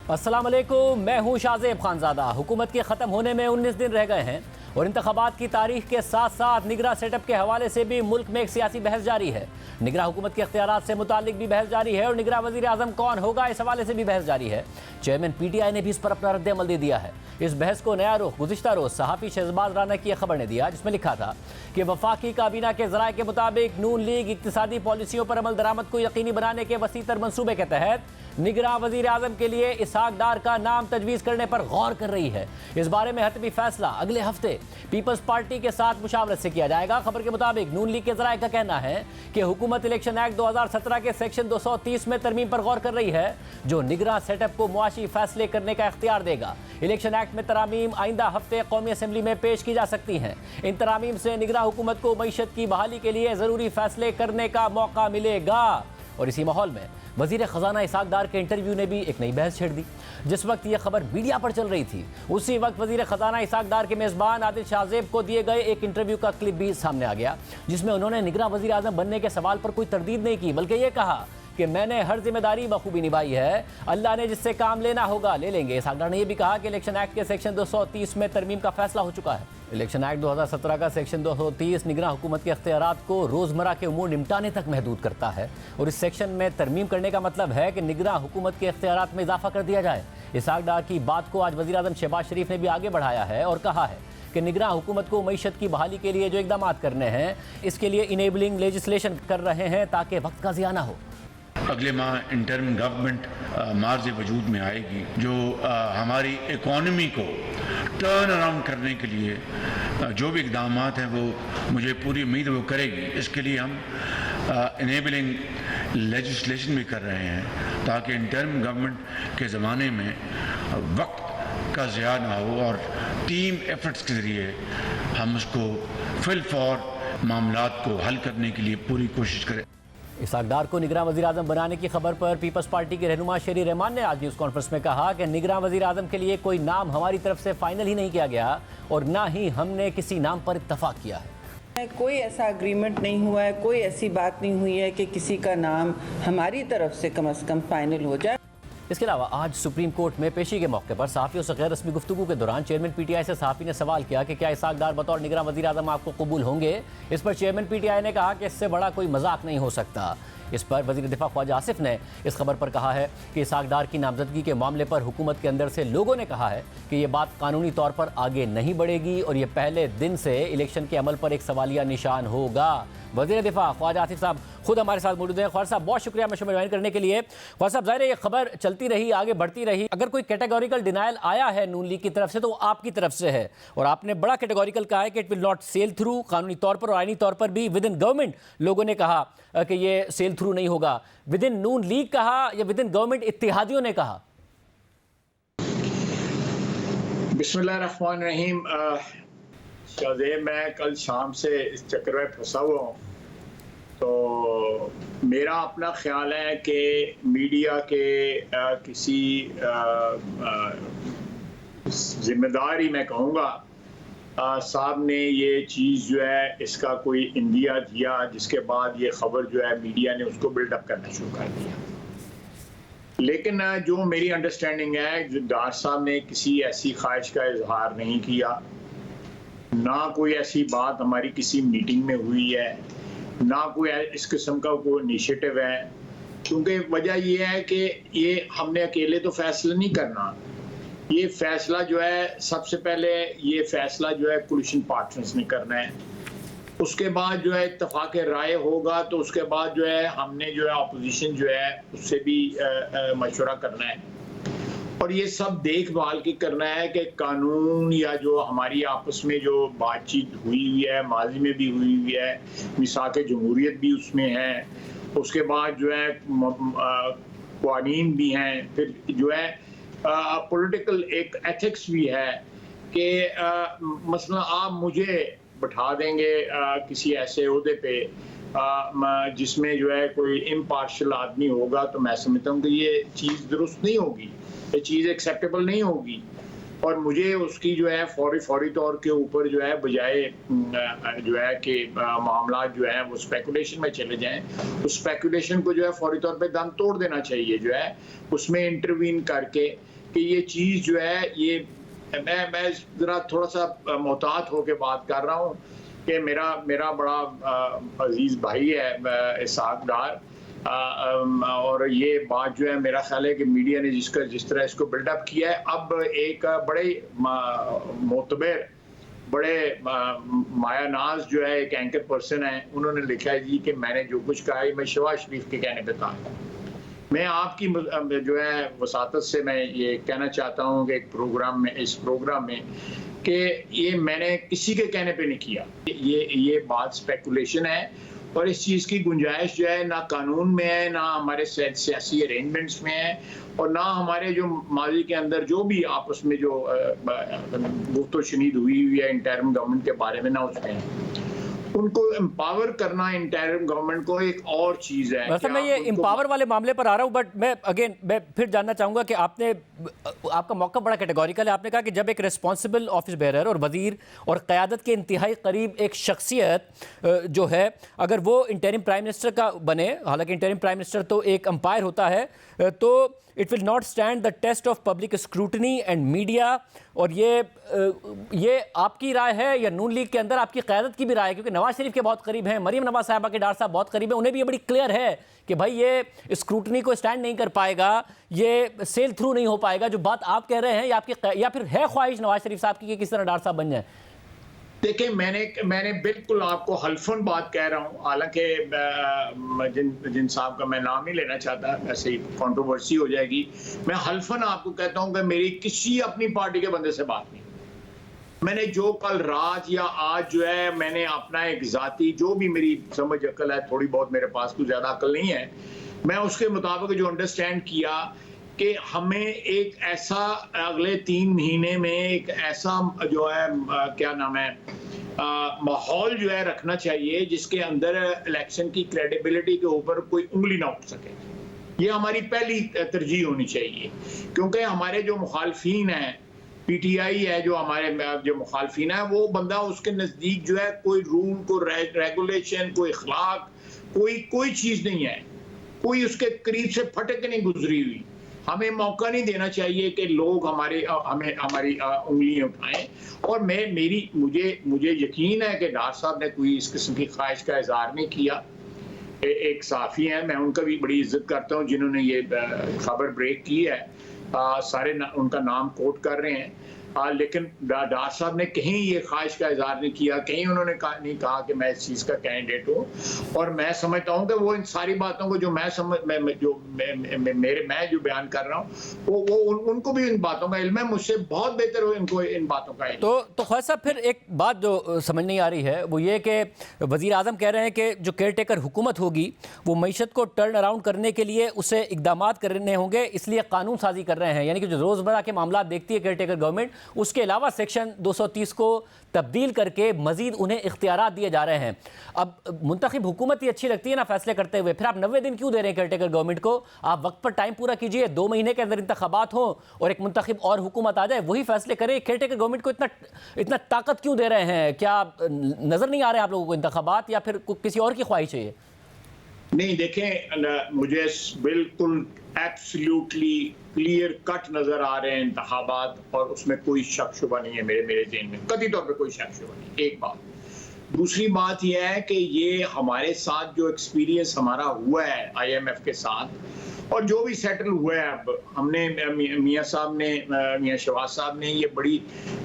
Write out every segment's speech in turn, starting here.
अस्सलाम वालेकुम, मैं हूँ शाज़ेब खानज़ादा। हुकूमत के ख़त्म होने में 19 दिन रह गए हैं और इंतख़ाबात की तारीख के साथ साथ निगरां सेटअप के हवाले से भी मुल्क में एक सियासी बहस जारी है। निगरां हुकूमत के इख्तियारात से मुतालिक भी बहस जारी है और निगरां वज़ीर आज़म कौन होगा इस हवाले से भी बहस जारी है। चेयरमैन PTI ने भी इस पर अपना रद्द-ए-अमल दे दिया है। इस बहस को नया रुख गुज़िश्ता रोज़ सहाफ़ी शहबाज राना की खबर ने दिया, जिसमें लिखा था कि वफाकी काबीना के ज़राए के मुताबिक नून लीग इक़्तिसादी पॉलिसियों पर अमल दरामद को यकीनी बनाने के वसीतर मंसूबे के तहत निगरां वज़ीर आज़म के लिए इसहाक डार का नाम तजवीज़ करने पर गौर कर रही है। इस बारे में हतमी फैसला अगले हफ्ते पीपल्स पार्टी के साथ मुशावरत से किया जाएगा। खबर के मुताबिक नून लीग के ज़राए का कहना है कि हुकूमत इलेक्शन एक्ट 2017 के सेक्शन 230 में तरमीम पर गौर कर रही है, जो निगरां सेटअप को मुआशी फैसले करने का इख्तियार देगा। इलेक्शन एक्ट में तरामीम आइंदा हफ्ते कौमी असम्बली में पेश की जा सकती हैं। इन तरामीम से निगरां हुकूमत को मईशत की बहाली के लिए ज़रूरी फैसले करने का मौका मिलेगा। और इसी माहौल में वज़ीर ख़जाना इसहाक डार के इंटरव्यू ने भी एक नई बहस छेड़ दी। जिस वक्त यह खबर मीडिया पर चल रही थी, उसी वक्त वज़ीर ख़जाना इसहाक डार के मेज़बान आदिल शाहज़ेब को दिए गए एक इंटरव्यू का क्लिप भी सामने आ गया, जिसमें उन्होंने निगरां वज़ीर आज़म बनने के सवाल पर कोई तरदीद नहीं की, बल्कि ये कहा कि मैंने हर जिम्मेदारी बखूबी निभाई है, अल्लाह ने जिससे काम लेना होगा ले लेंगे। इसहाक डार ने यह भी कहा कि इलेक्शन एक्ट के सेक्शन 230 में तरमीम का फैसला हो चुका है। इलेक्शन एक्ट 2017 का सेक्शन 230 निगरां हुकूमत के इख्तियारात को रोज़मर्रा के उमूर निपटाने तक महदूद करता है और इस सेक्शन में तरमीम करने का मतलब है कि निगरां हुकूमत के इख्तियारात में इजाफा कर दिया जाए। इसहाक डार की बात को आज वज़ीर आज़म शहबाज शरीफ ने भी आगे बढ़ाया है और कहा है कि निगरां हुकूमत को मईशत की बहाली के लिए जो इक़दाम करने हैं, इसके लिए इनेबलिंग लेजिस्लेशन कर रहे हैं ताकि वक्त का ज़िया ना हो। अगले माह इंटर्म गवर्नमेंट मार्ज वजूद में आएगी, जो हमारी इकॉनमी को टर्न अराउंड करने के लिए जो भी इकदाम हैं वो मुझे पूरी उम्मीद वो करेगी। इसके लिए हम इनेबलिंग लेजिस्लेशन भी कर रहे हैं ताकि इंटर्म गवर्नमेंट के ज़माने में वक्त का ज़िया ना हो और टीम एफर्ट्स के ज़रिए हम उसको फिल फॉर मामलात को हल करने के लिए पूरी कोशिश करें। इसहाक डार को निगरां वज़ीर आज़म बनाने की खबर पर पीपल्स पार्टी के रहनुमा शेरी रहमान ने आज न्यूज़ कॉन्फ्रेंस में कहा कि निगरां वज़ीर आज़म के लिए कोई नाम हमारी तरफ से फाइनल ही नहीं किया गया और ना ही हमने किसी नाम पर इत्तफाक किया है। कोई ऐसा एग्रीमेंट नहीं हुआ है, कोई ऐसी बात नहीं हुई है कि किसी का नाम हमारी तरफ से कम फाइनल हो जाए। इसके अलावा आज सुप्रीम कोर्ट में पेशी के मौके पर सहाफ़ियों से गैर रस्मी गुफ्तगू के दौरान चेयरमैन PTI से सहाफ़ी ने सवाल किया कि क्या इसहाक डार बतौर निगरां वज़ीर आज़म आपको कबूल होंगे। इस पर चेयरमैन PTI ने कहा कि इससे बड़ा कोई मजाक नहीं हो सकता। इस पर वज़ीर दिफा ख्वाजा आसिफ ने इस खबर पर कहा है कि इसहाक डार की नामजदगी के मामले पर हुकूमत के अंदर से लोगों ने कहा है कि ये बात कानूनी तौर पर आगे नहीं बढ़ेगी और ये पहले दिन से इलेक्शन के अमल पर एक सवालिया निशान होगा। वज़ीर दिफा ख्वाजा आसिफ साहब खुद हमारे साथ मौजूद हैं। ख्वाजा साहब, बहुत शुक्रिया मशवरा ज्वाइन करने के लिए। ख्वाजा साहब, ज़ाहिर है ये खबर चलती रही, आगे बढ़ती रही। अगर कोई कैटेगोरिकल डिनायल आया है नून लीग की तरफ से तो वो आपकी तरफ से है और आपने बड़ा कैटेगोरिकल कहा है कि it will not sell through. कानूनी तौर पर और आईनी तौर पर भी विद इन गवर्नमेंट लोगों ने कहा कि ये सेल थ्रू नहीं होगा। विद इन नून लीग कहा या विद इन गवर्नमेंट इत्तेहादियों ने कहा? बिस्मिल्लाहिर्रहमानिर्रहीम। शाहज़ेब, मैं कल शाम से इस चक्कर में फंसा हुआ हूँ, तो मेरा अपना ख्याल है कि मीडिया के किसी जिम्मेदार ही मैं कहूँगा साहब ने ये चीज़ जो है इसका कोई इंदिया दिया, जिसके बाद ये ख़बर जो है मीडिया ने उसको बिल्डअप करना शुरू कर दिया। लेकिन जो मेरी अंडरस्टैंडिंग है, जो डार साहब ने किसी ऐसी ख्वाहिश का इजहार नहीं किया, ना कोई ऐसी बात हमारी किसी मीटिंग में हुई है, ना कोई इस किस्म का कोई इनिशिएटिव है। क्योंकि वजह ये है कि ये हमने अकेले तो फैसला नहीं करना। ये फैसला जो है सबसे पहले ये फैसला जो है कोलिशन पार्टनर्स ने करना है। उसके बाद जो है इत्तफाक राय होगा, तो उसके बाद जो है हमने जो है अपोजिशन जो है उससे भी मशवरा करना है और ये सब देखभाल की करना है कि कानून या जो हमारी आपस में जो बातचीत हुई है, माजी में भी हुई है, मिसाक जमहूरियत भी उसमें है, उसके बाद जो है कानून भी हैं, फिर जो है पॉलिटिकल एक एथिक्स भी है कि मसला आप मुझे बैठा देंगे किसी ऐसे ओहदे पे जिसमें जो है कोई इम्पार्शियल आदमी होगा, तो मैं समझता हूँ कि ये चीज़ दुरुस्त नहीं होगी, ये चीज़ एक्सेप्टेबल नहीं होगी और मुझे उसकी जो है फौरी तौर के ऊपर जो है बजाय जो है कि मामला जो है वो स्पेकुलेशन में चले जाएं, उस स्पेकुलेशन को जो है फौरी तौर पे दम तोड़ देना चाहिए, जो है उसमें इंटरवीन करके कि ये चीज़ जो है ये मैं ज़रा थोड़ा सा मोहतात होकर बात कर रहा हूँ कि मेरा बड़ा अजीज़ भाई है इसहाक डार, और ये बात जो है मेरा ख्याल है कि मीडिया ने जिस तरह इसको बिल्डअप किया है, अब एक बड़े मोतबर बड़े मायानाज जो है एक एंकर पर्सन है, उन्होंने लिखा है जी कि मैंने जो कुछ कहा है मैं शहबाज शरीफ के कहने पे था। मैं आपकी जो है वसातत से मैं ये कहना चाहता हूँ कि इस प्रोग्राम में कि ये मैंने किसी के कहने पे नहीं किया, ये बात स्पेकुलेशन है और इस चीज़ की गुंजाइश जो है ना कानून में है, ना हमारे सियासी अरेंजमेंट्स में है, और ना हमारे जो माजी के अंदर जो भी आपस में जो गुफ्तो शनीद हुई है इंटरिम गवर्नमेंट के बारे में, ना उसमें है। उनको एम्पावर करना इंटरिम गवर्नमेंट को एक और चीज़ है। वैसे मैं ये एम्पावर वाले मामले पर आ रहा हूँ, बट मैं फिर जानना चाहूँगा कि आपका मौका बड़ा कैटेगोरिकल है। आपने कहा कि जब एक रिस्पॉन्सिबल ऑफिस बेरर और वजीर और क़यादत के इंतहाई करीब एक शख्सियत जो है, अगर वो इंटरिम प्राइम मिनिस्टर का बने, हालांकि इंटरिम प्राइम मिनिस्टर तो एक अंपायर होता है, तो it will not stand the test of public scrutiny and media. और ये आपकी राय है या नून लीग के अंदर आपकी क़यादत की भी राय है? क्योंकि नवाज शरीफ के बहुत करीब हैं, मरीम नवाज साहबा के डार साहब बहुत करीब हैं, उन्हें भी ये बड़ी क्लियर है कि भाई ये स्क्रूटनी को स्टैंड नहीं कर पाएगा, ये सेल थ्रू नहीं हो पाएगा। जो बात आप कह रहे हैं या फिर है ख्वाहिश नवाज शरीफ साहब की कि किस तरह डार साहब बन जाए? देखिए, मैंने बिल्कुल आपको हल्फन बात कह रहा हूँ, हालांकि जिन साहब का मैं नाम नहीं लेना चाहता, वैसे ही कंट्रोवर्सी हो जाएगी। मैं हल्फन आपको कहता हूँ कि मेरी किसी अपनी पार्टी के बंदे से बात नहीं। मैंने जो कल रात या आज जो है मैंने अपना एक जाती जो भी मेरी समझ अकल है, थोड़ी बहुत मेरे पास कुछ ज़्यादा अकल नहीं है, मैं उसके मुताबिक जो अंडरस्टैंड किया कि हमें एक ऐसा अगले 3 महीने में एक ऐसा जो है क्या नाम है माहौल जो है रखना चाहिए जिसके अंदर इलेक्शन की क्रेडिबिलिटी के ऊपर कोई उंगली ना उठ सके। ये हमारी पहली तरजीह होनी चाहिए, क्योंकि हमारे जो मुखालफीन हैं, पीटीआई है जो हमारे जो मुखालफीन है, वो बंदा उसके नज़दीक जो है कोई रूल, कोई रेगुलेशन, कोई अखलाक, कोई चीज़ नहीं है, कोई उसके करीब से फटक नहीं गुजरी हुई। हमें मौका नहीं देना चाहिए कि लोग हमारी उंगलियां उठाएं। और मुझे यकीन है कि डार साहब ने कोई इस किस्म की ख्वाहिश का इजहार नहीं किया। एक सहाफ़ी हैं, मैं उनका भी बड़ी इज्जत करता हूं, जिन्होंने ये खबर ब्रेक की है, सारे उनका नाम कोट कर रहे हैं, लेकिन डार साहब ने कहीं ये ख्वाहिश का इजहार नहीं किया, कहीं उन्होंने नहीं कहा कि मैं इस चीज़ का कैंडिडेट हूँ। और मैं समझता हूँ कि वो इन सारी बातों को जो मैं जो बयान कर रहा हूँ, वो उनको भी इन बातों का इल्म है, मुझसे बहुत बेहतर हो इनको इन बातों का इल्म। तो ख्वाजा साहब, फिर एक बात जो समझ नहीं आ रही है वो ये कि वज़ीर आज़म कह रहे हैं कि जो केयर टेकर हुकूमत होगी वो मईशत को टर्न अराउंड करने के लिए उसे इकदामात करने होंगे, इसलिए कानून साजी कर रहे हैं। यानी कि जो रोज़मर्रा के मामला देखती है केयर टेकर गवर्नमेंट, उसके अलावा सेक्शन 230 को तब्दील करके मजीद उन्हें इख्तियारात दिए जा रहे हैं। अब मुंतखब हुकूमत ही अच्छी लगती है ना फैसले करते हुए, फिर आप 90 दिन क्यों दे रहे हैं केयर टेकर गवर्नमेंट को? आप वक्त पर टाइम पूरा कीजिए, 2 महीने के अंदर इंतखाबात हो और एक मुंतखब और हुकूमत आ जाए, वही फैसले करे। केयर टेकर गवर्नमेंट को इतना ताकत क्यों दे रहे हैं? क्या नजर नहीं आ रहे आप लोगों को इंतखाबात, या फिर किसी और की ख्वाहिश है ये? नहीं, देखें, मुझे बिल्कुल एब्सोल्युटली क्लियर कट नजर आ रहे हैं इंतखाबात, और उसमें कोई शक शुबा नहीं है मेरे ज़हन में, कतई तौर पे कोई शक शुबा नहीं। एक बात। दूसरी बात यह है कि ये हमारे साथ जो एक्सपीरियंस हमारा हुआ है IMF के साथ, और जो भी सेटल हुआ है, अब हमने मियाँ साहब ने, मियाँ शहबाज साहब ने ये बड़ी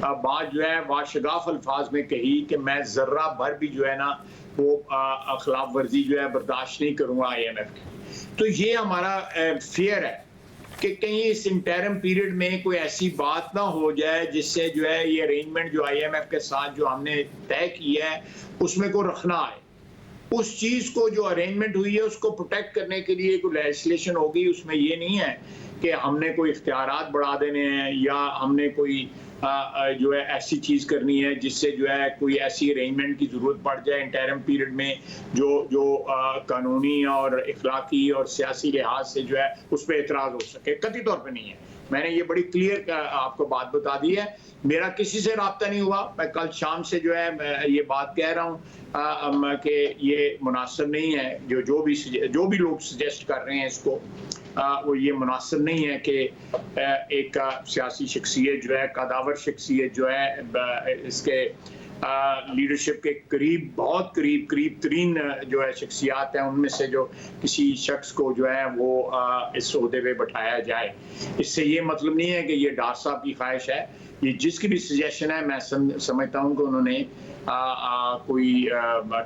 बात जो है वाशगाफ अल्फाज में कही कि मैं ज़र्रा भर भी जो है ना वो खिलाफ वर्जी जो है बर्दाश्त नहीं करूँगा IMF की। तो ये हमारा फेयर है कि कहीं इस इंटरिम पीरियड में कोई ऐसी बात ना हो जाए जिससे जो है ये अरेंजमेंट जो IMF के साथ जो हमने तय किया है उसमें को रखना आए। उस चीज़ को जो अरेंजमेंट हुई है उसको प्रोटेक्ट करने के लिए कोई लेजिस्लेशन होगी। उसमें ये नहीं है कि हमने कोई इख्तियारात बढ़ा देने हैं या हमने कोई जो है ऐसी चीज़ करनी है जिससे जो है कोई ऐसी अरेंजमेंट की ज़रूरत पड़ जाए इंटरिम पीरियड में जो कानूनी और इखलाकी और सियासी लिहाज से जो है उस पर एतराज़ हो सके। कतई तौर पे नहीं है। मैंने ये बड़ी क्लियर आपको बात बता दी है। मेरा किसी से राब्ता नहीं हुआ। मैं कल शाम से जो है मैं ये बात कह रहा हूँ कि ये मुनासिब नहीं है। जो भी लोग सजेस्ट कर रहे हैं इसको, वो ये मुनासिब नहीं है कि एक सियासी शख्सियत जो है, कदावर शख्सियत जो है, इसके लीडरशिप के करीब, बहुत करीब तरीन जो है शख्सियात हैं, उनमें से जो किसी शख्स को जो है वो इस ओहदे पे बैठाया जाए। इससे ये मतलब नहीं है कि ये डार साहब की ख्वाहिश है। ये जिसकी भी सजेशन है, मैं समझता हूँ कि उन्होंने कोई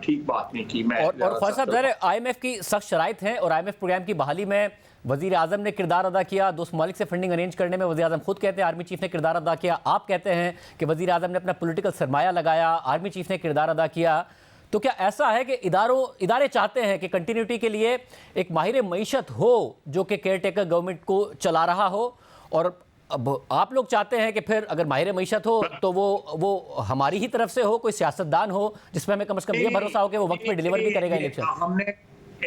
ठीक बात नहीं की। मैं और ख्वाजा साहब, ज़ाहिर है IMF की सख्त शराइत हैं और IMF प्रोग्राम की बहाली में वज़ीर आज़म ने किरदार अदा किया। दोस्त ममालिक से फंडिंग अरेंज करने में वज़ीर आज़म खुद कहते हैं आर्मी चीफ ने किरदार अदा किया। आप कहते हैं कि वज़ीर आज़म ने अपना पॉलिटिकल सरमाया लगाया, आर्मी चीफ ने किरदार अदा किया। तो क्या ऐसा है कि इदारे चाहते हैं कि कंटिन्यूटी के लिए एक माहिर मईशत हो जो कि केयर टेकर गवर्नमेंट को चला रहा हो, और अब आप लोग चाहते हैं कि फिर अगर माहिर मईशत हो तो वो हमारी ही तरफ से हो, कोई सियासतदान हो जिसमें हमें कम से कम ये भरोसा हो कि वो वक्त पे डिलीवर भी करेगा इलेक्शन?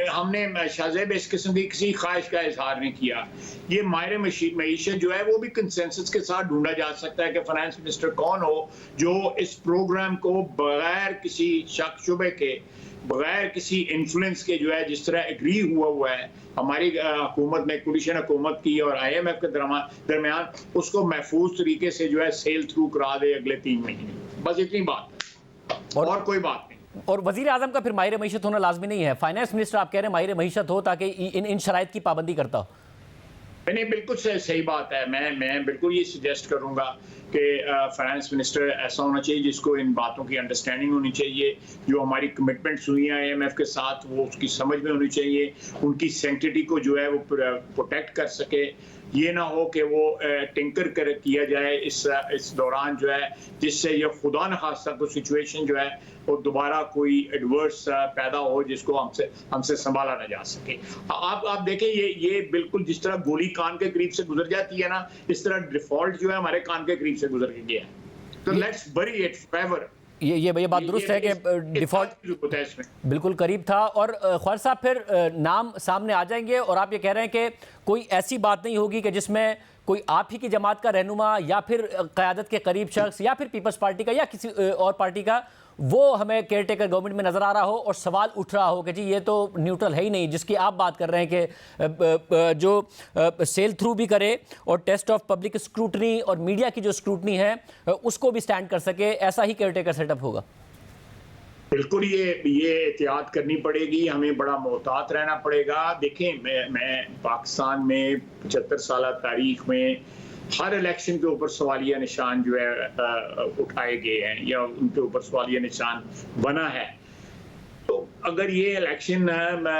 हमने शाहजेब इस किस्म की किसी ख्वाहिश का इजहार नहीं किया। ये माहिर मईशत जो है वो भी कंसेंसस के साथ ढूंढा जा सकता है कि फाइनेंस मिनिस्टर कौन हो जो इस प्रोग्राम को बगैर किसी शक शुबे के, बगैर किसी इन्फ्लुएंस के जो है, जिस तरह एग्री हुआ है हमारी हुकूमत में, कोलिशन हुकूमत की और IMF के दरमियान, उसको महफूज तरीके से जो है सेल थ्रू करा दे अगले 3 महीने। बस इतनी बात, और कोई बात नहीं। और वजीर आजम का फिर माहिर मईशत होना लाजमी नहीं है। फाइनेंस मिनिस्टर आप कह रहे हैं माहिर मईशत हो ताकि इन शराइत की पाबंदी करता हो। नहीं, बिल्कुल सही बात है। मैं बिल्कुल ये सजेस्ट करूंगा कि फाइनेंस मिनिस्टर ऐसा होना चाहिए जिसको इन बातों की अंडरस्टैंडिंग होनी चाहिए, जो हमारी कमिटमेंट्स हुई हैं IMF के साथ वो उसकी समझ में होनी चाहिए, उनकी सैंक्टिटी को जो है वो प्रोटेक्ट कर सके। ये ना हो कि वो टिंकर किया जाए इस दौरान जो है, जिससे ये खुदा न खास्ता कोई सिचुएशन जो है वो दोबारा कोई एडवर्स पैदा हो जिसको हमसे संभाला ना जा सके। आप देखें, ये बिल्कुल जिस तरह गोली कान के करीब से गुजर जाती है ना, इस तरह डिफॉल्ट जो है हमारे कान के करीब से गुजर के गया है। तो लेट्स बरी इट फॉरएवर। ये बात दुरुस्त है कि डिफॉल्ट बिल्कुल करीब था। और ख्वाजा साहब, फिर नाम सामने आ जाएंगे और आप ये कह रहे हैं कि कोई ऐसी बात नहीं होगी कि जिसमें कोई आप ही की जमात का रहनुमा या फिर क़यादत के करीब शख्स या फिर पीपल्स पार्टी का या किसी और पार्टी का वो हमें केयर टेकर गवर्नमेंट में नज़र आ रहा हो और सवाल उठ रहा हो कि जी ये तो न्यूट्रल है ही नहीं, जिसकी आप बात कर रहे हैं कि जो सेल थ्रू भी करे और टेस्ट ऑफ पब्लिक स्क्रूटनी और मीडिया की जो स्क्रूटनी है उसको भी स्टैंड कर सके। ऐसा ही केयर टेकर सेटअप होगा। बिल्कुल ये एहतियात करनी पड़ेगी, हमें बड़ा मोहतात रहना पड़ेगा। देखें, मैं पाकिस्तान में 75 साल तारीख में हर इलेक्शन के ऊपर सवालिया निशान जो है उठाए गए हैं या उनके ऊपर सवालिया निशान बना है। तो अगर ये इलेक्शन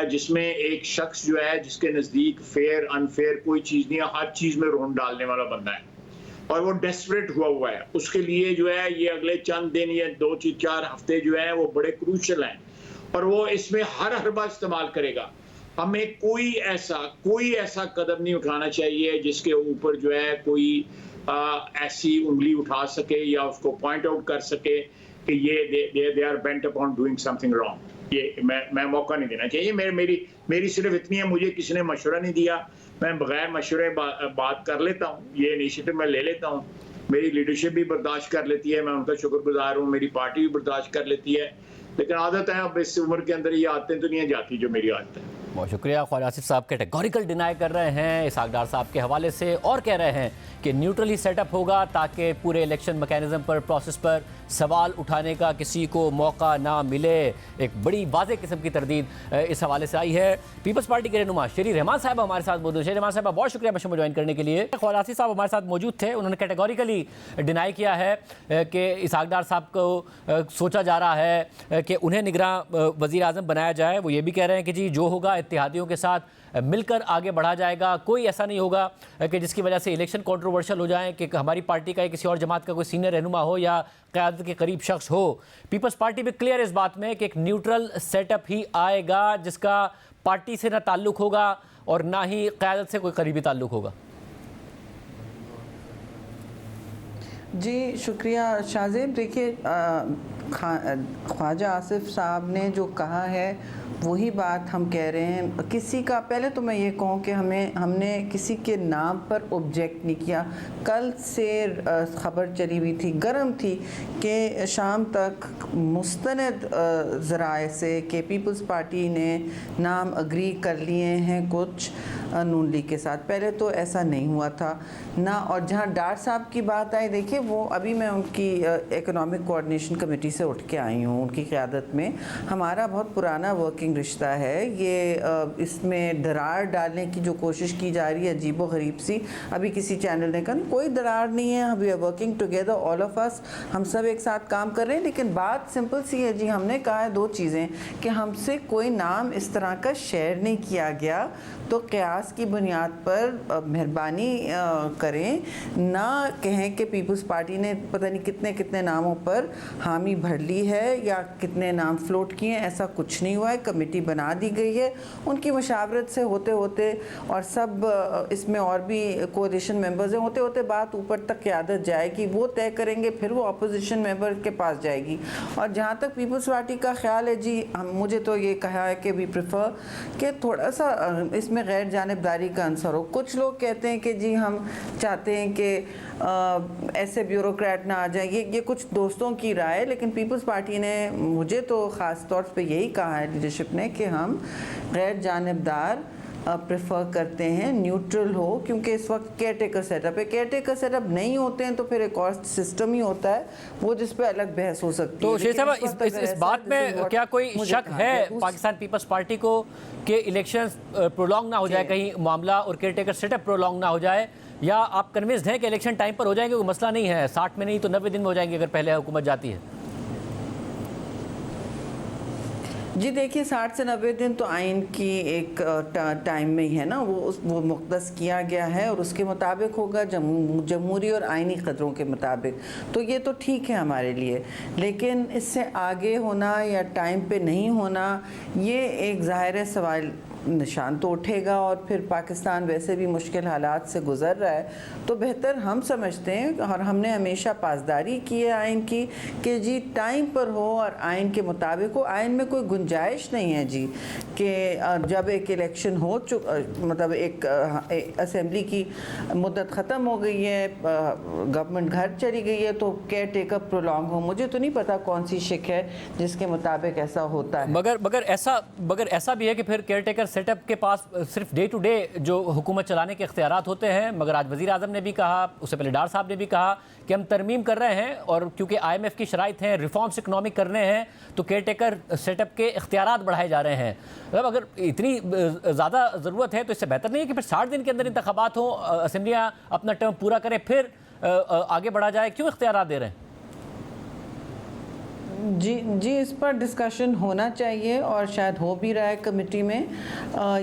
जिसमें एक शख्स जो है जिसके नज़दीक फेयर अनफेयर कोई चीज़ नहीं है, हर चीज़ में रोन डालने वाला बंदा है और वो डेस्परेट हुआ है, उसके लिए जो है ये अगले चंद दिन या 2-4 हफ्ते जो है वो बड़े क्रूशल हैं और वो इसमें हर हरबा इस्तेमाल करेगा। हमें कोई ऐसा कदम नहीं उठाना चाहिए जिसके ऊपर जो है कोई ऐसी उंगली उठा सके या उसको पॉइंट आउट कर सके कि ये they are bent upon doing something wrong. ये मैं मौका नहीं देना चाहिए। मेरी सिर्फ इतनी है, मुझे किसी ने मशवरा नहीं दिया, मैं बगैर मशवरे बात कर लेता हूँ, ये इनिशिएटिव मैं ले लेता हूँ। मेरी लीडरशिप भी बर्दाश्त कर लेती है, मैं उनका शुक्रगुजार हूँ, मेरी पार्टी भी बर्दाश्त कर लेती है, लेकिन आदत है, अब इस उम्र के अंदर ये आदतें तो नहीं जाती जो मेरी आदत है। बहुत शुक्रिया। ख्वाजा आसिफ साहब कैटेगोरिकल डिनाई कर रहे हैं इसहाक डार साहब के हवाले से और कह रहे हैं कि न्यूट्रली सेटअप होगा ताकि पूरे इलेक्शन मैकेनिज्म पर, प्रोसेस पर सवाल उठाने का किसी को मौका ना मिले। एक बड़ी वाज़ेह किस्म की तरदीद इस हवाले से आई है। पीपल्स पार्टी के रहनुमा शेरी रहमान साहब हमारे साथ मौजूद। शेरी रहमान साहब, बहुत शुक्रिया मशवरा ज्वाइन करने के लिए। ख्वाजा आसिफ साहब हमारे साथ मौजूद थे, उन्होंने कैटेगोरिकली डिनाई किया है कि इसहाक डार साहब को सोचा जा रहा है कि उन्हें निगरान वज़ीर आज़म बनाया जाए। वो ये भी कह रहे हैं कि जी जो होगा इत्तेहादियों के साथ मिलकर आगे बढ़ा जाएगा, कोई ऐसा नहीं होगा कि जिसकी वजह से इलेक्शन कंट्रोवर्शियल हो जाए कि हमारी पार्टी का या किसी और जमात का कोई सीनियर रहनुमा हो या क़यादत के करीब शख्स हो। पीपल्स पार्टी भी क्लियर इस बात में कि एक न्यूट्रल सेटअप ही आएगा जिसका पार्टी से ना ताल्लुक़ होगा और ना ही क़यादत से कोई करीबी ताल्लुक़ होगा। जी शुक्रिया शाहजेब। देखिए, ख्वाजा आसिफ साहब ने जो कहा है वही बात हम कह रहे हैं, किसी का, पहले तो मैं ये कहूँ कि हमने किसी के नाम पर ऑब्जेक्ट नहीं किया। कल से ख़बर चली हुई थी, गर्म थी, कि शाम तक मुस्तनद ज़राए से कि पीपल्स पार्टी ने नाम अग्री कर लिए हैं कुछ नून लीग के साथ। पहले तो ऐसा नहीं हुआ था ना। और जहाँ डार साहब की बात आई, देखिए वो अभी मैं उनकी इकोनॉमिक कोऑर्डिनेशन कमेटी से उठ के आई हूँ, उनकी क़यादत में। हमारा बहुत पुराना वर्किंग रिश्ता है। ये इसमें दरार डालने की जो कोशिश की जा रही है अजीबो गरीब सी, अभी किसी चैनल ने कहा कोई दरार नहीं है, we are working together all of us, हम सब एक साथ काम कर रहे हैं। लेकिन बात सिंपल सी है जी, हमने कहा है दो चीज़ें, कि हमसे कोई नाम इस तरह का शेयर नहीं किया गया, तो क़यास की बुनियाद पर मेहरबानी करें, ना कहें कि पीपल्स पार्टी ने पता नहीं कितने कितने नामों पर हामी भर ली है या कितने नाम फ्लोट किए हैं। ऐसा कुछ नहीं हुआ है। कमेटी बना दी गई है, उनकी मशावरत से होते होते, और सब इसमें और भी कोalition मेंबर्स हैं, होते होते बात ऊपर तक क़यादत जाएगी, वो तय करेंगे, फिर वो अपोजिशन मेंबर के पास जाएगी। और जहाँ तक पीपल्स पार्टी का ख्याल है जी, मुझे तो ये कहा है कि वी प्रेफर कि थोड़ा सा इसमें गैर जानिबदारी का अंसर हो। कुछ लोग कहते हैं कि जी हम चाहते हैं कि ऐसे ब्यूरोक्रेट ना आ जाए, ये कुछ दोस्तों की राय है। लेकिन पीपल्स पार्टी ने मुझे तो ख़ास तौर पे यही कहा है लीडरशिप ने कि हम गैर जानिबदार प्रेफर करते हैं, न्यूट्रल हो, क्योंकि इस वक्त केयर टेकर सेटअप है। केयर टेकर सेटअप नहीं होते हैं तो फिर एक और सिस्टम ही होता है, वो जिस पे अलग बहस हो सकती है। तो शेख साहब, इस बात में क्या कोई शक है पाकिस्तान पीपल्स पार्टी को कि इलेक्शंस प्रोलॉन्ग ना हो जाए, कहीं मामला और केयर टेकर सेटअप प्रोलॉन्ग ना हो जाए, या आप कन्विंस्ड हैं कि इलेक्शन टाइम पर हो जाएंगे, कोई मसला नहीं है, 60 में नहीं तो 90 दिन में हो जाएंगे अगर पहले हुकूमत जाती है? जी देखिए, 60 से 90 दिन तो आइन की एक टाइम में ही है ना, वो मुख्तस किया गया है और उसके मुताबिक होगा, जमहूरी और आइनी क़दरों के मुताबिक। तो ये तो ठीक है हमारे लिए, लेकिन इससे आगे होना या टाइम पे नहीं होना, ये एक ज़ाहिर सवाल निशान तो उठेगा। और फिर पाकिस्तान वैसे भी मुश्किल हालात से गुज़र रहा है, तो बेहतर हम समझते हैं, और हमने हमेशा पासदारी की है आइन की, कि जी टाइम पर हो और आइन के मुताबिक हो। आइन में कोई गुंजाइश नहीं है जी कि जब एक इलेक्शन हो मतलब एक असेंबली की मुद्दत ख़त्म हो गई है, गवर्नमेंट घर चली गई है, तो केयर टेकर प्रोलॉन्ग हो। मुझे तो नहीं पता कौन सी शिक है जिसके मुताबिक ऐसा होता है। मगर ऐसा भी है कि फिर केयर टेकर सेटअप के पास सिर्फ डे टू डे जो हुकूमत चलाने के इख्तियारात होते हैं। मगर आज वज़ीर आज़म ने भी कहा, उससे पहले डार साहब ने भी कहा कि हम तरमीम कर रहे हैं, और क्योंकि IMF की शराइत हैं, रिफॉर्म्स इकनॉमिक करने हैं, तो केयर टेकर सेटअप के इख्तियारात बढ़ाए जा रहे हैं। मतलब अगर इतनी ज़्यादा ज़रूरत है तो इससे बेहतर नहीं है कि फिर 60 दिन के अंदर इंतखाबात हों, असम्बलियाँ अपना टर्म पूरा करें, फिर आगे बढ़ा जाए? क्यों इख्तियारात दे रहे हैं? जी इस पर डिस्कशन होना चाहिए और शायद हो भी रहा है कमेटी में।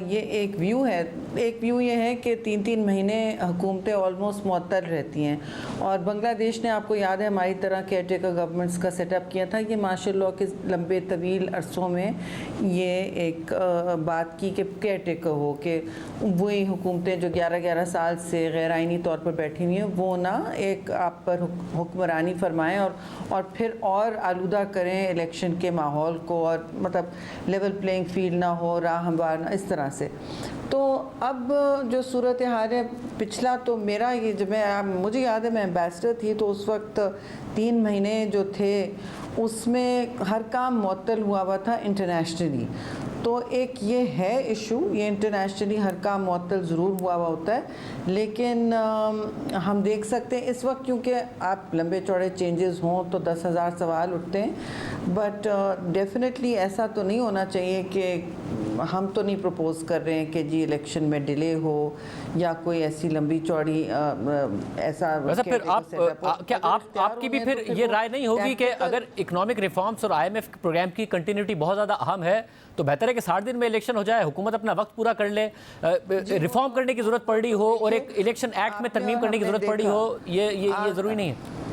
ये एक व्यू है। एक व्यू ये है कि 3-3 महीने हुकूमतें ऑलमोस्ट मुअत्तल रहती हैं, और बांग्लादेश ने, आपको याद है, हमारी तरह केयर टेकर गवर्नमेंट्स का सेटअप किया था। ये माशाल्लाह के लंबे तवील अरसों में ये एक बात की कि केयर टेकर हो, कि वही हुकूमतें जो 11-11 साल से गैर आइनी तौर पर बैठी हुई हैं, वो ना एक आप पर हुक्मरानी फरमाएँ और फिर और आलूदा करें इलेक्शन के माहौल को, और मतलब लेवल प्लेइंग फील्ड ना हो, राह हमवार ना, इस तरह से। तो अब जो सूरत हाल है, पिछला तो मेरा ये, जब मुझे याद है मैं एम्बेसडर थी, तो उस वक्त 3 महीने जो थे उसमें हर काम मुअत्तल हुआ था इंटरनेशनली। तो एक ये है इशू, ये इंटरनेशनली हर काम मुअत्तल ज़रूर हुआ होता है, लेकिन हम देख सकते हैं इस वक्त, क्योंकि आप लंबे चौड़े चेंजेस हों तो 10,000 सवाल उठते हैं। बट डेफिनेटली ऐसा तो नहीं होना चाहिए कि हम तो नहीं प्रपोज़ कर रहे हैं कि जी इलेक्शन में डिले हो या कोई ऐसी लंबी चौड़ी ऐसा। फिर आपकी भी फिर ये राय नहीं होगी कि अगर इकोनॉमिक रिफॉर्म्स और IMF प्रोग्राम की कंटिन्यूटी बहुत ज़्यादा अहम है, तो बेहतर है कि 60 दिन में इलेक्शन हो जाए, हुकूमत अपना वक्त पूरा कर ले, रिफॉर्म करने की ज़रूरत पड़ रही हो और एक इलेक्शन एक्ट में तरमीम करने की ज़रूरत पड़ रही हो, ये ज़रूरी नहीं है?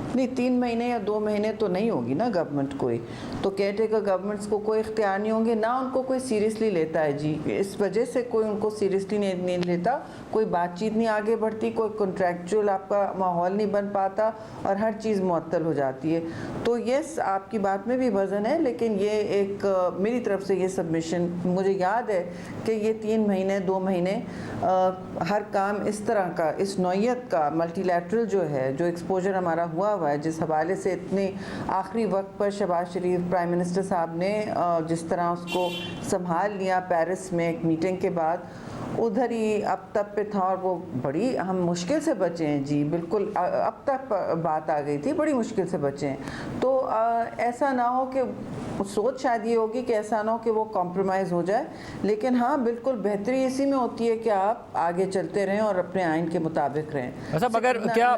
नहीं, 3 महीने या 2 महीने तो नहीं होगी ना गवर्नमेंट कोई, तो केयर टेकर गवर्नमेंट्स को कोई इख्तियार नहीं होंगे, ना उनको कोई सीरियसली लेता है जी। इस वजह से कोई उनको सीरियसली नहीं लेता, कोई बातचीत नहीं आगे बढ़ती, कोई कॉन्ट्रैक्चुअल आपका माहौल नहीं बन पाता और हर चीज़ मुअत्तल हो जाती है। तो यस, आपकी बात में भी वज़न है, लेकिन ये एक मेरी तरफ से ये सबमिशन, मुझे याद है कि ये 3 महीने 2 महीने हर काम इस तरह का, इस नौइयत का मल्टीलैटरल जो है, जो एक्सपोजर हमारा हुआ है, जिस हवाले से इतने आखिरी वक्त पर शहबाज शरीफ प्राइम मिनिस्टर साहब ने जिस तरह उसको संभाल लिया पेरिस में एक मीटिंग के बाद, उधर ही अब तक पे था और वो बड़ी हम मुश्किल से बचे हैं जी, बिल्कुल अब तक बात आ गई थी, बड़ी मुश्किल से बचे हैं। तो ऐसा ना हो कि सोच शायद ये होगी कि ऐसा ना हो कि वो कॉम्प्रोमाइज़ हो जाए, लेकिन हाँ बिल्कुल बेहतरी इसी में होती है कि आप आगे चलते रहें और अपने आइन के मुताबिक रहें। अच्छा, मगर क्या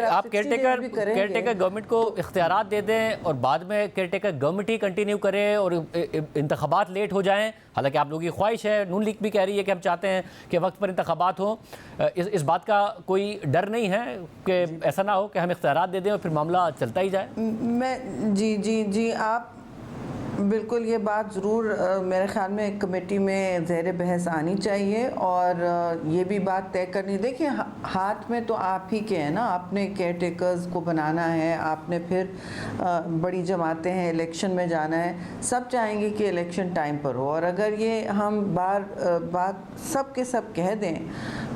आप केयरटेकर गवर्नमेंट को इख्तियारात दे दें और बाद में केयरटेकर गवर्नमेंट ही कंटिन्यू करे और इंतखाबात लेट हो जाएं? हालांकि आप लोगों की ख्वाहिश है, नून लीग भी कह रही है कि हम चाहते हैं कि वक्त पर इंतखाबात हो, इस बात का कोई डर नहीं है कि ऐसा ना हो कि हम इख्तियारात दे दें और फिर मामला चलता ही जाए? मैं जी आप बिल्कुल, ये बात ज़रूर मेरे ख़्याल में कमेटी में ज़ेर बहस आनी चाहिए और ये भी बात तय करनी। देखिए, हाथ में तो आप ही के हैं ना, आपने केयर टेकर्स को बनाना है, आपने फिर बड़ी जमातें हैं, इलेक्शन में जाना है, सब चाहेंगे कि इलेक्शन टाइम पर हो। और अगर ये हम बात सब के सब कह दें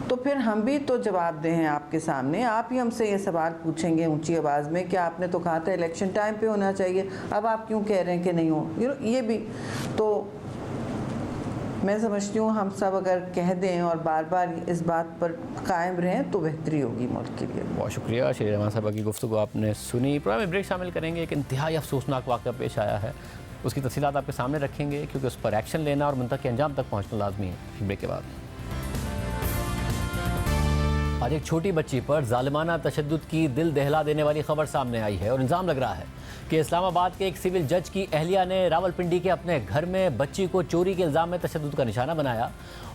तो फिर हम भी तो जवाबदेह हैं आपके सामने। आप ही हमसे ये सवाल पूछेंगे ऊंची आवाज़ में कि आपने तो कहा था इलेक्शन टाइम पे होना चाहिए, अब आप क्यों कह रहे हैं कि नहीं हो। ये भी तो मैं समझती हूँ हम सब अगर कह दें और बार बार इस बात पर कायम रहें तो बेहतरी होगी मुल्क के लिए। बहुत शुक्रिया शरीर रहमान साहब की गुफ्तगू आपने सुनी। प्रोग्राम में ब्रेक शामिल करेंगे। एक इंतहाई अफसोसनाक वाक़या पेश आया है, उसकी तफसीलात आपके सामने रखेंगे क्योंकि उस पर एक्शन लेना और मुंतज़ के अंजाम तक पहुँचना लाजमी है। ब्रेक के बाद आज एक छोटी बच्ची पर जालिमाना तशद्दुद की दिल दहला देने वाली खबर सामने आई है और इल्ज़ाम लग रहा है कि इस्लामाबाद के एक सिविल जज की अहलिया ने रावलपिंडी के अपने घर में बच्ची को चोरी के इल्ज़ाम में तशद्दुद का निशाना बनाया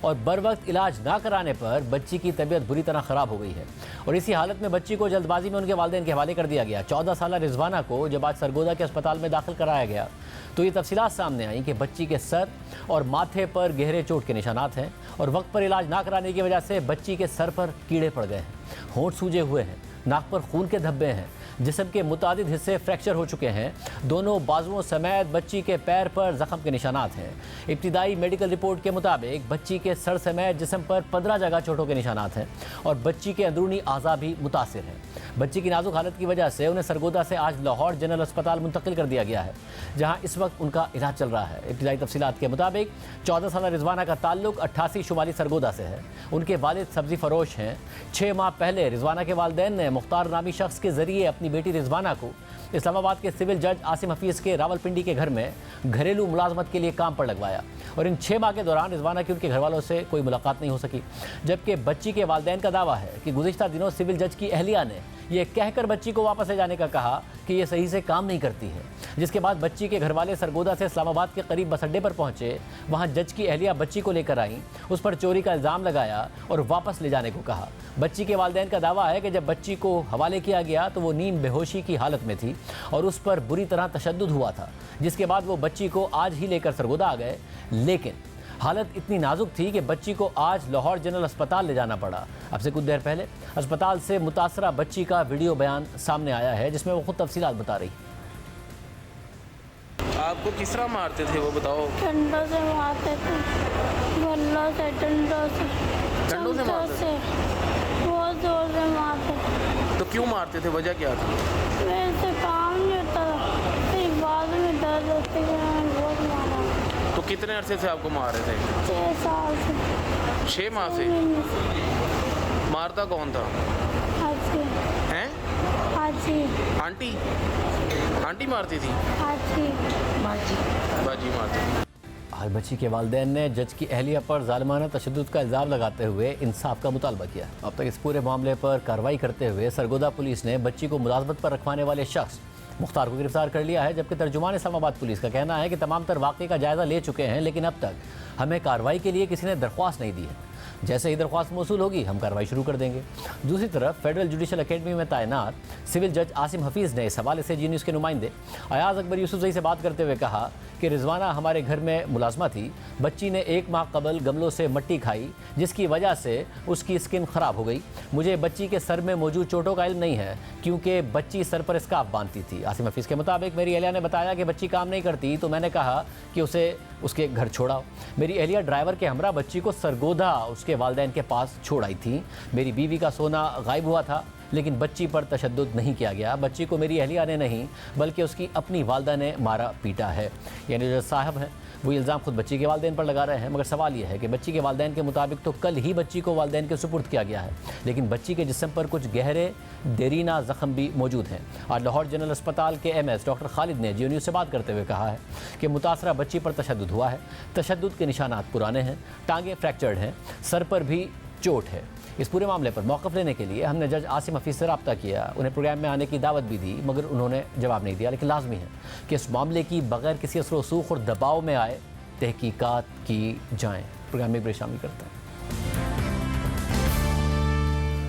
और बर वक्त इलाज ना कराने पर बच्ची की तबीयत बुरी तरह ख़राब हो गई है और इसी हालत में बच्ची को जल्दबाजी में उनके वालिदैन के हवाले कर दिया गया। 14 साला रिजवाना को जब आज सरगोदा के अस्पताल में दाखिल कराया गया तो ये तफसीलात सामने आई कि बच्ची के सर और माथे पर गहरे चोट के निशानात हैं और वक्त पर इलाज ना कराने की वजह से बच्ची के सर पर कीड़े पड़ गए हैं, होंठ सूजे हुए हैं, नाक पर खून के धब्बे हैं, जिस्म के मुतादिद हिस्से फ्रैक्चर हो चुके हैं, दोनों बाजुओं समेत बच्ची के पैर पर जख्म के निशानात हैं। इब्तिदाई मेडिकल रिपोर्ट के मुताबिक बच्ची के सर समेत जिस्म पर 15 जगह चोटों के निशानात हैं और बच्ची के अंदरूनी आज़ा भी मुतासिर हैं। बच्ची की नाजुक हालत की वजह से उन्हें सरगोदा से आज लाहौर जनरल अस्पताल मुंतकिल कर दिया गया है, जहाँ इस वक्त उनका इलाज चल रहा है। इब्तिदाई तफसीलात के मुताबिक 14 साला रिजवाना का ताल्लुक 88 शुमाली सरगोदा से है। उनके वालिद सब्ज़ी फरोश हैं। 6 माह पहले रिजवाना के वालिदैन ने मुख्तार नामी शख्स के ज़रिए अपनी बेटी रिजवाना को इस्लामाबाद के सिविल जज आसिम हफीज़ के रावलपिंडी के घर में घरेलू मुलाजमत के लिए काम पर लगवाया और इन 6 माह के दौरान रिजवाना की उनके घर वालों से कोई मुलाकात नहीं हो सकी, जबकि बच्ची के वालिदैन का दावा है कि गुज़िश्ता दिनों सिविल जज की अहलिया ने यह कहकर बच्ची को वापस ले जाने का कहा कि यह सही से काम नहीं करती है, जिसके बाद बच्ची के घर वाले सरगोदा से इस्लामाबाद के करीब बस अड्डे पर पहुंचे। वहां जज की अहलिया बच्ची को लेकर आई, उस पर चोरी का इल्ज़ाम लगाया और वापस ले जाने को कहा। बच्ची के वालिदैन का दावा है कि जब बच्ची को हवाले किया गया तो वो नींद बेहोशी की हालत में थी और उस पर बुरी तरह तशद्दुद हुआ था, जिसके बाद वो बच्ची को आज ही लेकर सरगोदा आ गए, लेकिन हालत इतनी नाजुक थी कि बच्ची को आज लाहौर जनरल अस्पताल ले जाना पड़ा। अब से कुछ देर पहले अस्पताल से मुतासरा बच्ची का वीडियो बयान सामने आया है, जिसमें वो खुद तफसीलात बता रही। आपको किस तरह मारते थे वो बताओ? डंडों से मारते थे, बल्लों से, डंडों से, डंडों से बहुत जोर से मारते। तो क्यों मारते थे, वजह क्या थी? मेरे से काम नहीं होता, फिर बाद में दर्द होती है, मैंने बहुत मारा। तो कितने अरसे से आपको मार रहे थे? 6 साल से। 6 माह से? मारता कौन था? हाजी। हैं? हाजी। आंटी? आंटी मारती थी? हाजी। बाजी मारती थी। आज बच्ची के वालिदैन ने जज की अहलिया पर ज़ालिमाना तशद्दुद का इल्ज़ाम लगाते हुए इंसाफ का मुतालबा किया। अब तक इस पूरे मामले पर कार्रवाई करते हुए सरगोदा पुलिस ने बच्ची को मुलाजमत पर रखवाने वाले शख्स मुख्तार को गिरफ्तार कर लिया है, जबकि तर्जुमान इस्लामाबाद पुलिस का कहना है कि तमाम तर वाक़े का जायज़ा ले चुके हैं, लेकिन अब तक हमें कार्रवाई के लिए किसी ने दरख्वास्त नहीं दी है। जैसे ही दरख्वास्त मौसूल होगी हम कार्रवाई शुरू कर देंगे। दूसरी तरफ फेडरल जुडिशल अकेडमी में तैनात सिविल जज आसिम हफीज़ ने इस हवाले से जी न्यूज़ के नुमाइंदे अयाज अकबर यूसुफजई से बात करते हुए कहा कि रिजवाना हमारे घर में मुलाजमा थी। बच्ची ने 1 माह कबल गमलों से मिट्टी खाई जिसकी वजह से उसकी स्किन ख़राब हो गई। मुझे बच्ची के सर में मौजूद चोटों का इल्म नहीं है क्योंकि बच्ची सर पर स्कार्फ बांधती थी। आसिम हफीज़ के मुताबिक मेरी अहलिया ने बताया कि बच्ची काम नहीं करती तो मैंने कहा कि उसे उसके घर छोड़ाओ। मेरी अहलिया ड्राइवर के हमरा बच्ची को सरगोधा उसके वालिदैन के पास छोड़ आई थी। मेरी बीवी का सोना गायब हुआ था लेकिन बच्ची पर तशद्दुद नहीं किया गया। बच्ची को मेरी अहलिया ने नहीं बल्कि उसकी अपनी वालदा ने मारा पीटा है। यानी जो साहब हैं वो इल्ज़ाम खुद बच्ची के वालिदैन पर लगा रहे हैं। मगर सवाल यह है कि बच्ची के वालिदैन के मुताबिक तो कल ही बच्ची को वालिदैन के सुपुर्द किया गया है लेकिन बच्ची के जिस्म पर कुछ गहरे देरीना ज़ख्म भी मौजूद हैं। आज लाहौर जनरल अस्पताल के MS डॉक्टर खालिद ने जियो न्यूज़ से बात करते हुए कहा है कि मुतासरा बच्ची पर तशद्दुद हुआ है। तशद्दुद के निशानात पुराने हैं, टांगें फ्रैक्चर्ड हैं, सर पर भी चोट है। इस पूरे मामले पर मौक़िफ़ लेने के लिए हमने जज आसिम हफीज़ से रब्ता किया, उन्हें प्रोग्राम में आने की दावत भी दी मगर उन्होंने जवाब नहीं दिया। लेकिन लाजमी है कि इस मामले की बग़ैर किसी असर रसूख और दबाव में आए तहकीकात की जाएँ। प्रोग्राम में भी शामिल करते हैं।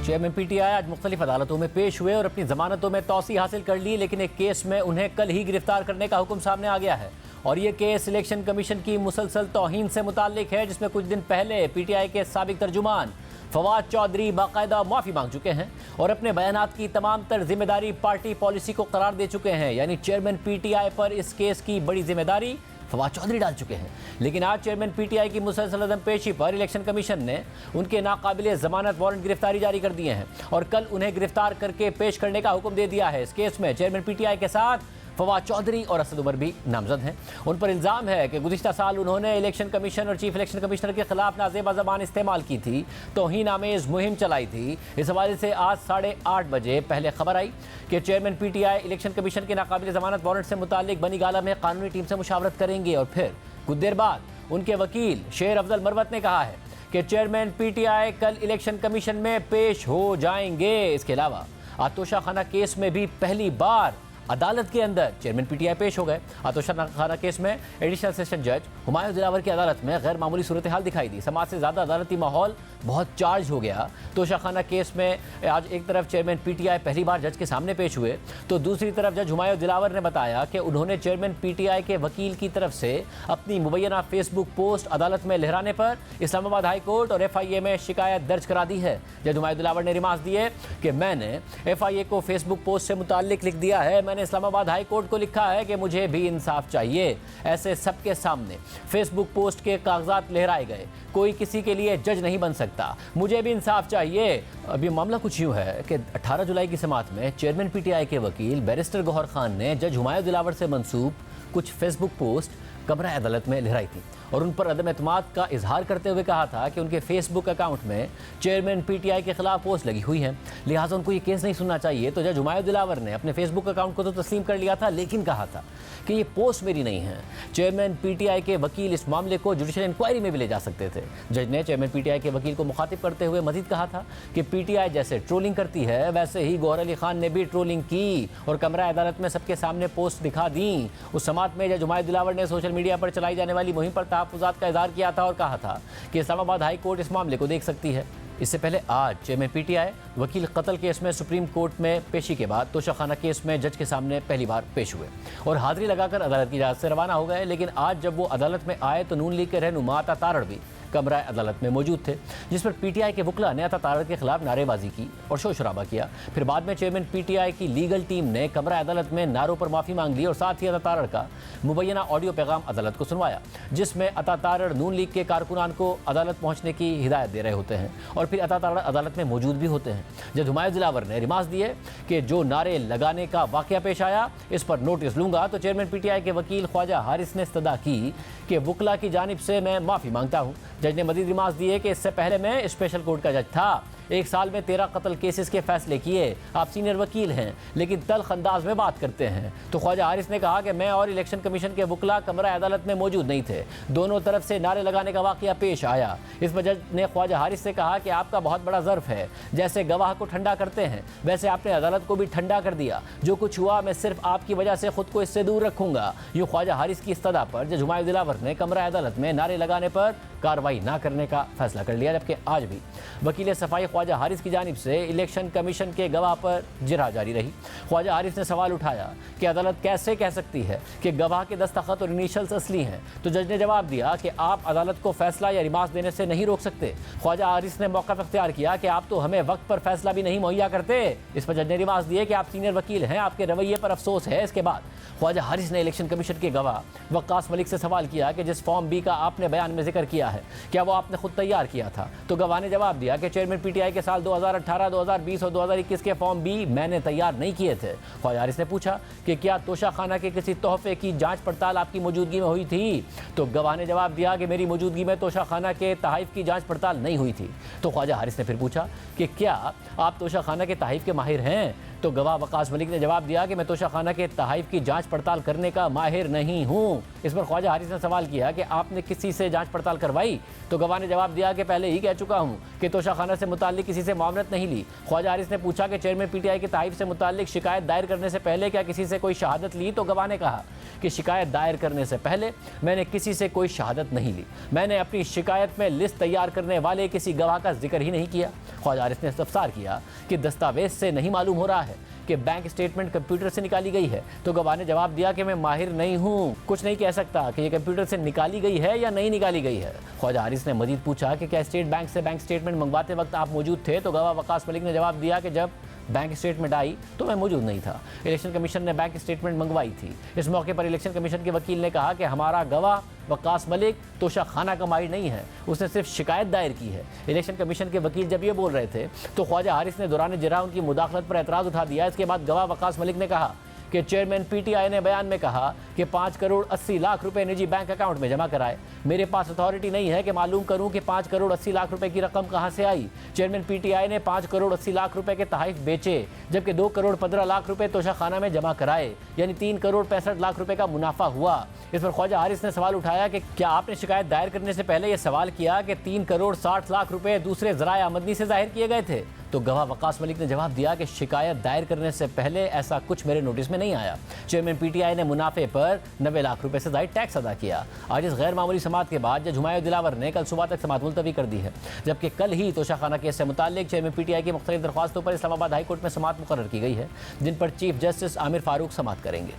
चेयरमैन PTI आज मुख्तलिफ अदालतों में पेश हुए और अपनी ज़मानतों में तौसी हासिल कर ली लेकिन एक केस में उन्हें कल ही गिरफ्तार करने का हुक्म सामने आ गया है और ये केस इलेक्शन कमीशन की मुसलसल तौहीन से मुताल्लिक है जिसमें कुछ दिन पहले PTI के साबिक तर्जुमान फवाद चौधरी बाकायदा माफ़ी मांग चुके हैं और अपने बयानात की तमाम तर जिम्मेदारी पार्टी पॉलिसी को करार दे चुके हैं। यानी चेयरमैन PTI पर इस केस की बड़ी जिम्मेदारी फवाद चौधरी डाल चुके हैं। लेकिन आज चेयरमैन PTI की मुसलसल अदम पेशी पर इलेक्शन कमीशन ने उनके नाकाबिले ज़मानत वारंट गिरफ्तारी जारी कर दिए हैं और कल उन्हें गिरफ्तार करके पेश करने का हुक्म दे दिया है। इस केस में चेयरमैन PTI के साथ फवाद चौधरी और असद उमर भी नामजद हैं। उन पर इल्ज़ाम है कि गुज़िश्ता साल उन्होंने इलेक्शन कमीशन और चीफ इलेक्शन कमिश्नर के खिलाफ नाज़ेबा ज़बान इस्तेमाल की थी, तौहीन आमेज़ मुहिम चलाई थी। इस हवाले से आज 8:30 बजे पहले खबर आई कि चेयरमैन PTI इलेक्शन कमीशन के नाकाबिल ज़मानत वारंट से मुताल्लिक बनी गाला में कानूनी टीम से मुशावरत करेंगे और फिर कुछ देर बाद उनके वकील शेर अफजल मरवत ने कहा है कि चेयरमैन PTI कल इलेक्शन कमीशन में पेश हो जाएंगे। इसके अलावा आतोशा खाना केस में भी पहली बार अदालत के अंदर चेयरमैन PTI पेश हो गए। आतोशा खाना केस में एडिशनल सेशन जज हुमायूं दिलावर की अदालत में गैर मामूली सूरत हाल दिखाई दी। समाज से ज़्यादा अदालती माहौल बहुत चार्ज हो गया। तोशा खाना केस में आज एक तरफ चेयरमैन PTI पहली बार जज के सामने पेश हुए तो दूसरी तरफ जज हुमायूं दिलावर ने बताया कि उन्होंने चेयरमैन PTI के वकील की तरफ से अपनी मुबैना फेसबुक पोस्ट अदालत में लहराने पर इस्लामाबाद हाई कोर्ट और FIA में शिकायत दर्ज करा दी है। जज हुमायूं दिलावर ने रिमार्क्स दिए कि मैंने FIA को फेसबुक पोस्ट से मुताल्लिक लिख दिया है, मैंने इस्लामाबाद हाई कोर्ट को लिखा है कि मुझे भी इंसाफ चाहिए। ऐसे सबके सामने फेसबुक पोस्ट के कागजात लहराए गए, कोई किसी के लिए जज नहीं बन सकता, मुझे भी इंसाफ चाहिए। अभी मामला कुछ यूँ है कि 18 जुलाई की समाअत में चेयरमैन PTI के वकील बैरिस्टर गौहर खान ने जज हुमायूं दिलावर से मंसूब कुछ फेसबुक पोस्ट कमरा अदालत में लहराई थी और उन पर अदम एतमाद का इजहार करते हुए कहा था कि उनके फेसबुक अकाउंट में चेयरमैन PTI के खिलाफ पोस्ट लगी हुई है, लिहाजा उनको ये केस नहीं सुनना चाहिए। तो जज हुमायूं दिलावर ने अपने फेसबुक अकाउंट को तो तस्लीम कर लिया था लेकिन कहा था कि ये पोस्ट मेरी नहीं है। चेयरमैन PTI के वकील इस मामले को जुडिशल इंक्वायरी में भी ले जा सकते थे। जज ने चेयरमैन PTI के वकील को मुखातिब करते हुए मजीद कहा था कि PTI जैसे ट्रोलिंग करती है वैसे ही गौहर अली खान ने भी ट्रोलिंग की और कमरा अदालत में सबके सामने पोस्ट दिखा दी। उस समाअत में जज हुमायूं दिलावर ने सोशल मीडिया पर चलाई जाने वाली मुहिम पर तहफ़्फ़ुज़ात का इज़हार किया था और कहा था कि इस्लामाबाद हाई कोर्ट इस मामले को देख सकती है। इससे पहले आज चेयरमैन PTI वकील कत्ल केस में सुप्रीम कोर्ट में पेशी के बाद तोशा खाना केस में जज के सामने पहली बार पेश हुए और हाजिरी लगाकर अदालत की इजाज़त से रवाना हो गए। लेकिन आज जब वो अदालत में आए तो नून लीग के रहनुमा अता तारड़ भी कमरा अदालत में मौजूद थे, जिस पर PTI के वकला ने अता तारड़ के खिलाफ नारेबाजी की और शोर शराबा किया। फिर बाद में चेयरमैन PTI की लीगल टीम ने कमरा अदालत में नारों पर माफ़ी मांग ली और साथ ही अता तारड़ का मुबैना ऑडियो पैगाम अदालत को सुनवाया जिसमें अता तारड़ नून लीग के कारकुनान को अदालत पहुँचने की हिदायत दे रहे होते हैं और फिर अता तारड़ अदालत में मौजूद भी होते हैं। जज हुमायूं दिलावर ने रिमार्क्स दिए कि जो नारे लगाने का वाक़या पेश आया इस पर नोटिस लूँगा। तो चेयरमैन PTI के वकील ख्वाजा हारिस ने इस्तदा की कि वकला की जानिब से मैं माफ़ी मांगता हूँ। जज ने मज़ीद रिमार्क्स दिए कि इससे पहले मैं स्पेशल कोर्ट का जज था, 1 साल में 13 कत्ल केसेस के फैसले किए। आप सीनियर वकील हैं लेकिन तल्ख अंदाज में बात करते हैं। तो ख्वाजा हारिस ने कहा कि मैं और इलेक्शन कमीशन के वकला कमरा अदालत में मौजूद नहीं थे। दोनों तरफ से नारे लगाने का वाकया पेश आया। इस पर जज ने ख्वाजा हारिस से कहा कि आपका बहुत बड़ा ज़र्फ है, जैसे गवाह को ठंडा करते हैं वैसे आपने अदालत को भी ठंडा कर दिया। जो कुछ हुआ मैं सिर्फ आपकी वजह से खुद को इससे दूर रखूंगा। यूँ ख्वाजा हारिस की इस्तदा पर जज हुमायूं दिलावर ने कमरा अदालत में नारे लगाने पर कार्रवाई न करने का फैसला कर लिया, जबकि आज भी वकील सफाई ख्वाजा हारिस की जानिब से इलेक्शन कमीशन के गवाह पर जिरह जारी रही। ख्वाजा हारिस ने सवाल उठाया कि अदालत कैसे कह सकती है कि गवाह के दस्तखत और इनिशियल्स असली हैं। तो जज ने जवाब दिया कि आप अदालत को फैसला या रिमार्क देने से नहीं रोक सकते। ख्वाजा हारिस ने मौका इख्तियार किया कि आप तो हमें वक्त पर फैसला भी नहीं मुहैया करते। इस पर जज ने रिमार्क दिए कि आप सीनियर वकील हैं, आपके रवैये पर अफसोस है। इसके बाद ख्वाजा हारिस ने इलेक्शन कमीशन के गवाह वक्कास मलिक से सवाल किया कि जिस फॉर्म बी का आपने बयान में जिक्र किया है क्या वो आपने खुद तैयार किया था। तो गवाह ने जवाब दिया कि चेयरमैन पीटीआई के साल 2018, 2020 और 2021 के फॉर्म बी मैंने तैयार नहीं किए थे। ख्वाजा हारिस ने पूछा कि क्या तोशाखाना के किसी तोहफे की जांच पड़ताल आपकी मौजूदगी में हुई थी। तो गवाह ने जवाब दिया कि मेरी मौजूदगी में तोशाखाना के तहाइफ की जांच पड़ताल नहीं हुई थी। तो ख्वाजा हारिस ने फिर पूछा कि क्या आप तोशाखाना के तहाइफ के माहिर हैं। तो गवाह वक्कास मलिक ने जवाब दिया कि मैं तोशाखाना के तहाइफ की जांच पड़ताल करने का माहिर नहीं हूं। इस पर ख्वाजा हारिस ने सवाल किया कि आपने किसी से जांच पड़ताल करवाई। तो गवाह ने जवाब दिया कि पहले ही कह चुका हूं कि तोशाखाना से मुताल्लिक किसी से मामलत नहीं ली। ख्वाजा हारिस ने पूछा कि चेयरमैन पीटीआई के तहाइफ से मुताल्लिक शिकायत दायर करने से पहले क्या किसी से कोई शहादत ली। तो गवाह ने कहा कि शिकायत दायर करने से पहले मैंने किसी से कोई शहादत नहीं ली। मैंने अपनी शिकायत में लिस्ट तैयार करने वाले किसी गवाह का जिक्र ही नहीं किया। ख्वाजा हारिस ने इस्तफसार किया कि दस्तावेज से नहीं मालूम हो रहा है कि बैंक स्टेटमेंट कंप्यूटर से निकाली गई है। तो गवाह ने जवाब दिया कि मैं माहिर नहीं हूं, कुछ नहीं कह सकता कि ये कंप्यूटर से निकाली गई है या नहीं निकाली गई है। ख्वाजा हारिस ने मजीद पूछा कि क्या स्टेट बैंक से बैंक स्टेटमेंट मंगवाते वक्त आप मौजूद थे। तो गवाह वक्कास मलिक ने जवाब दिया कि जब बैंक स्टेटमेंट आई तो मैं मौजूद नहीं था। इलेक्शन कमीशन ने बैंक स्टेटमेंट मंगवाई थी। इस मौके पर इलेक्शन कमीशन के वकील ने कहा कि हमारा गवाह वक्कास मलिक तोशाखाना का माहिर नहीं है, उसने सिर्फ शिकायत दायर की है। इलेक्शन कमीशन के वकील जब ये बोल रहे थे तो ख्वाजा हारिस ने दौरान जिरह उनकी मुदाखलत पर एतराज़ उठा दिया। इसके बाद गवाह वक्कास मलिक ने कहा कि चेयरमैन पीटीआई ने बयान में कहा कि 5 करोड़ 80 लाख रुपए निजी बैंक अकाउंट में जमा कराए। मेरे पास अथॉरिटी नहीं है कि मालूम करूं कि 5 करोड़ 80 लाख रुपए की रकम कहां से आई। चेयरमैन पीटीआई ने 5 करोड़ 80 लाख रुपए के तहाइफ बेचे, जबकि 2 करोड़ 15 लाख रुपए तोशाखाना में जमा कराए, यानी 3 करोड़ 65 लाख रुपए का मुनाफा हुआ। इस पर ख्वाजा हारिस ने सवाल उठाया कि क्या आपने शिकायत दायर करने से पहले यह सवाल किया कि 3 करोड़ 60 लाख रुपए दूसरे ज़राए आमदनी से जाहिर किए गए थे। तो गवाह वक्कास मलिक ने जवाब दिया कि शिकायत दायर करने से पहले ऐसा कुछ मेरे नोटिस में नहीं आया। चेयरमैन पीटीआई ने मुनाफे पर 90 लाख रुपए से ज़ायद टैक्स अदा किया। आज इस गैर मामूली समाअत के बाद जज हुमायूं दिलावर ने कल सुबह तक समाअत मुलतवी कर दी है, जबकि कल ही तोशाखाना केस से मुताल्लिक चेयरमैन पीटीआई की मुख्तलिफ दरख्वास्तों पर इस्लामाबाद हाई कोर्ट में समाअत मुकर्रर की गई है, जिन पर चीफ जस्टिस आमिर फारूक समाअत करेंगे।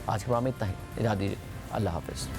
आज के प्रोग्राम में इतना ही, इजाज़त दीजिए। अल्लाह हाफ़िज़।